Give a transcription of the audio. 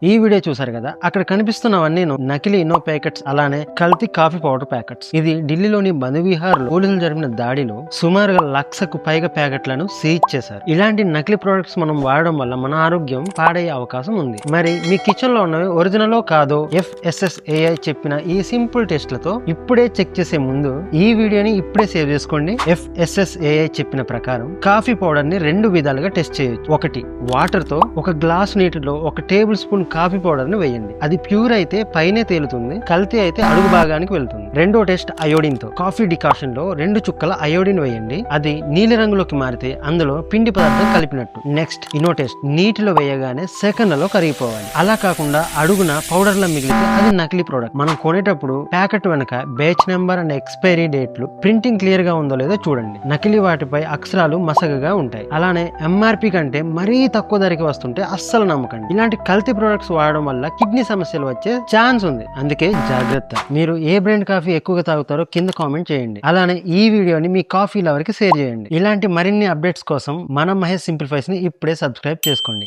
ఈ వీడియో చూసారు కదా, అక్కడ కనిపిస్తున్నవన్నీ నకిలీ ఇనో ప్యాకెట్స్, అలానే కల్తీ కాఫీ పౌడర్ ప్యాకెట్స్. ఇది ఢిల్లీలోని బంధువిహార్లో పోలీసులు జరిపిన దాడిలో సుమారుగా 1,00,000కు పైగా ప్యాకెట్లను సీజ్ చేశారు. ఇలాంటి నకిలీ ప్రొడక్ట్స్ మనం వాడడం వల్ల మన ఆరోగ్యం పాడయ్యే అవకాశం ఉంది. మరి మీ కిచెన్ లో ఉన్నవి ఒరిజినల్ కాదో FSSAI చెప్పిన ఈ సింపుల్ టెస్ట్లతో ఇప్పుడే చెక్ చేసే ముందు ఈ వీడియోని ఇప్పుడే సేవ్ చేసుకోండి. FSSAI చెప్పిన ప్రకారం కాఫీ పౌడర్ ని 2 విధాలుగా టెస్ట్ చేయొచ్చు. ఒకటి, వాటర్ తో 1 గ్లాస్ నీటిలో 1 టేబుల్ స్పూన్ కాఫీ పౌడర్ ని వేయండి. అది ప్యూర్ అయితే పైనే తేలుతుంది, కల్తీ అయితే అడుగు భాగానికి వెళ్తుంది. రెండో టెస్ట్ అయోడిన్ తో. కాఫీ డికాషన్ లో 2 చుక్కల అయోడిన్ వేయండి. అది నీలి రంగులోకి మారితే అందులో పిండి పదార్థం కలిపినట్టు. Next Eno test. నీటిలో వేయగానే సెకండ్లలో కరిగిపోవాలి. అలా కాకుండా అడుగున పౌడర్ల మిగిలితే అది నకిలీ ప్రోడక్ట్. మనం కొనేటప్పుడు ప్యాకెట్ వెనక బ్యాచ్ నెంబర్ అండ్ ఎక్స్పైరీ డేట్లు ప్రింటింగ్ క్లియర్ గా ఉందో లేదో చూడండి. నకిలీ వాటిపై అక్షరాలు మసకగా ఉంటాయి. అలానే MRP కంటే మరీ తక్కువ ధరకి వస్తుంటే అస్సలు నమ్మకండి. ఇలాంటి కల్తీ ప్రొడక్ట్స్ వాడడం వల్ల కిడ్నీ సమస్యలు వచ్చే ఛాన్స్ ఉంది. అందుకే జాగ్రత్త. మీరు ఏ బ్రాండ్ కాఫీ ఎక్కువగా తాగుతారో కింద కామెంట్ చేయండి. అలానే ఈ వీడియోని మీ కాఫీ లవర్కి షేర్ చేయండి. ఇలాంటి మరిన్ని అప్డేట్స్ కోసం మన మహేష్ సింప్లిఫైస్ ని ఇప్పుడే సబ్స్క్రైబ్ చేసుకోండి.